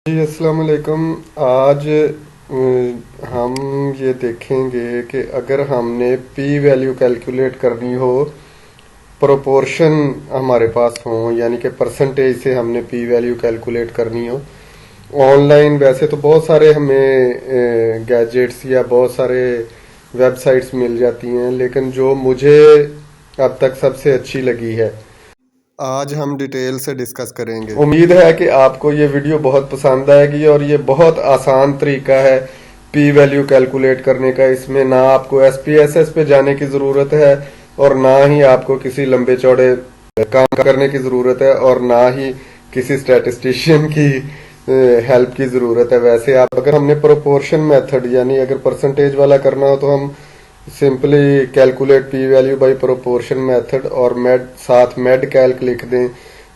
जी अस्सलाम वालेकुम। आज हम ये देखेंगे कि अगर हमने पी वैल्यू कैलकुलेट करनी हो, प्रोपोर्शन हमारे पास हो, यानी कि परसेंटेज से हमने पी वैल्यू कैलकुलेट करनी हो ऑनलाइन। वैसे तो बहुत सारे हमें गैजेट्स या बहुत सारे वेबसाइट्स मिल जाती हैं, लेकिन जो मुझे अब तक सबसे अच्छी लगी है आज हम डिटेल से डिस्कस करेंगे। उम्मीद है कि आपको ये वीडियो बहुत पसंद आएगी और ये बहुत आसान तरीका है पी वैल्यू कैलकुलेट करने का। इसमें ना आपको एसपीएसएस पे जाने की ज़रूरत है और ना ही आपको किसी लंबे चौड़े काम करने की ज़रूरत है और ना ही किसी स्टैटिस्टिशियन की हेल्प की ज़रूरत है। वैसे आप अगर हमने प्रोपोर्शन मेथड यानी अगर परसेंटेज वाला करना हो तो हम simply calculate P value by proportion method और साथ मेड कैल्क लिख दें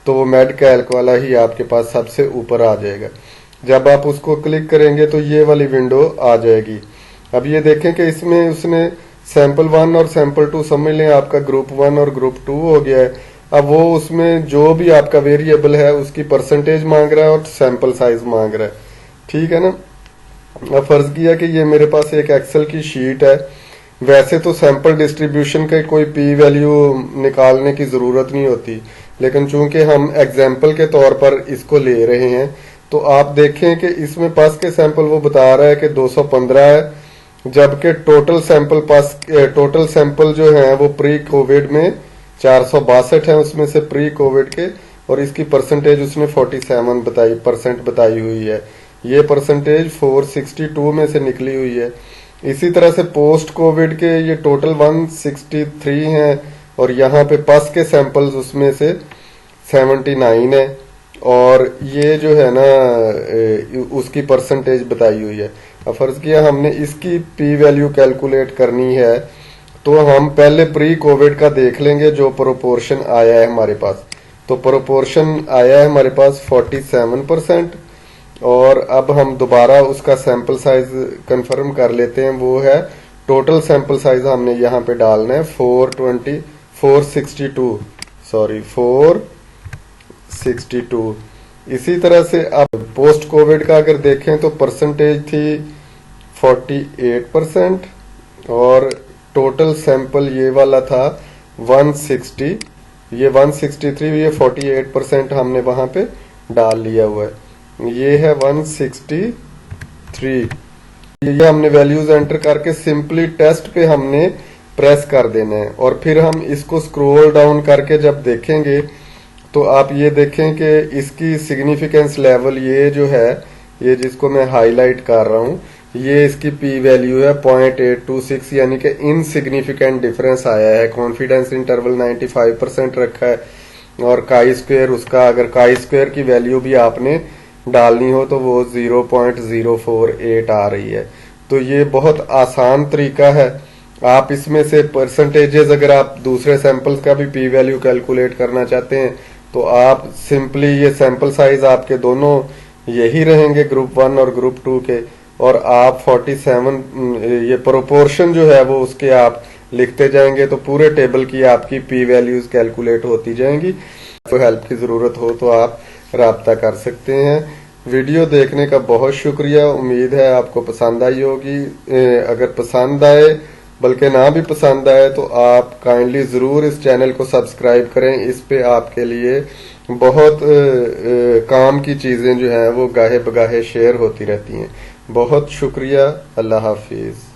तो वो मेड कैल्क वाला ही आपके पास सबसे ऊपर आ जाएगा। जब आप उसको क्लिक करेंगे तो ये वाली विंडो आ जाएगी। अब ये देखें कि इसमें उसने सैंपल 1 और सैंपल 2 समझ लें आपका ग्रुप 1 और ग्रुप 2 हो गया है। अब वो उसमें जो भी आपका वेरिएबल है उसकी परसेंटेज मांग रहा है और सैंपल साइज मांग रहा है। ठीक है ना। अब फर्ज किया कि ये मेरे पास एक एक्सेल की शीट है। वैसे तो सैंपल डिस्ट्रीब्यूशन का कोई पी वैल्यू निकालने की ज़रूरत नहीं होती, लेकिन चूंकि हम एग्जाम्पल के तौर पर इसको ले रहे हैं तो आप देखें कि इसमें पास के सैंपल वो बता रहा है कि 215 है, जबकि टोटल सैंपल जो है वो प्री कोविड में 462 है, उसमें से प्री कोविड के, और इसकी परसेंटेज उसने 47% बताई हुई है। ये परसेंटेज 462 में से निकली हुई है। इसी तरह से पोस्ट कोविड के ये टोटल 163 हैं और यहाँ पे पस के सैंपल्स उसमें से 79 है और ये जो है ना उसकी परसेंटेज बताई हुई है। अब फर्ज किया हमने इसकी पी वैल्यू कैलकुलेट करनी है तो हम पहले प्री कोविड का देख लेंगे जो प्रोपोर्शन आया है हमारे पास। तो प्रोपोर्शन आया है हमारे पास 47% और अब हम दोबारा उसका सैंपल साइज कंफर्म कर लेते हैं। वो है टोटल सैंपल साइज हमने यहाँ पे डालना है 462। इसी तरह से अब पोस्ट कोविड का अगर देखें तो परसेंटेज थी 48% और टोटल सैंपल ये वाला था 160, ये 163, ये 48% हमने वहां पे डाल लिया हुआ है। ये है 163। ये हमने वैल्यूज एंटर करके सिंपली टेस्ट पे हमने प्रेस कर देना है और फिर हम इसको स्क्रॉल डाउन करके जब देखेंगे तो आप ये देखें कि इसकी सिग्निफिकेंस लेवल ये जो है, ये जिसको मैं हाईलाइट कर रहा हूं, ये इसकी पी वैल्यू है 0.826, यानी कि इनसिग्निफिकेंट डिफरेंस आया है। कॉन्फिडेंस इंटरवल 95% रखा है और काई स्क्वायर उसका, अगर काई स्क्वायर की वैल्यू भी आपने डालनी हो तो वो 0.048 आ रही है। तो ये बहुत आसान तरीका है। आप इसमें से परसेंटेजेस, अगर आप दूसरे सैंपल्स का भी पी वैल्यू कैलकुलेट करना चाहते हैं तो आप सिंपली ये सैंपल साइज आपके दोनों यही रहेंगे, ग्रुप 1 और ग्रुप 2 के, और आप 47 ये प्रोपोर्शन जो है वो उसके आप लिखते जाएंगे तो पूरे टेबल की आपकी पी वैल्यूज कैलकुलेट होती जाएंगी। तो हेल्प की जरूरत हो तो आप राब्ता कर सकते हैं। वीडियो देखने का बहुत शुक्रिया। उम्मीद है आपको पसंद आई होगी। अगर पसंद आए, बल्कि ना भी पसंद आए, तो आप काइंडली ज़रूर इस चैनल को सब्सक्राइब करें। इस पे आपके लिए बहुत काम की चीज़ें जो हैं वो गाहे बगाहे शेयर होती रहती हैं। बहुत शुक्रिया। अल्लाह हाफिज़।